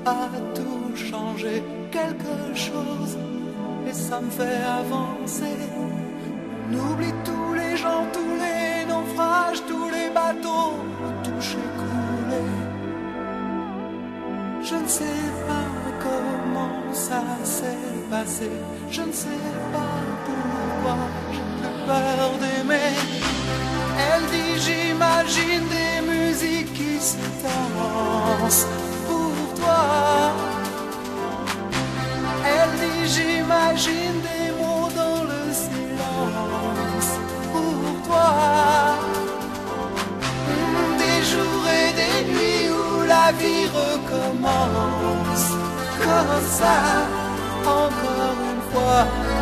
a tout changé, quelque chose, et ça me fait avancer. On oublie tous les gens, tous les naufrages, tous les bateaux touchés, coulés. Je ne sais pas comment ça s'est passé, je ne sais pas pourquoi j'ai plus peur d'aimer. Elle dit j'imagine des musiques qui se dansent pour toi. Elle dit j'imagine des mots dans le silence pour toi. Des jours et des nuits où la vie recommence comme ça, encore une fois.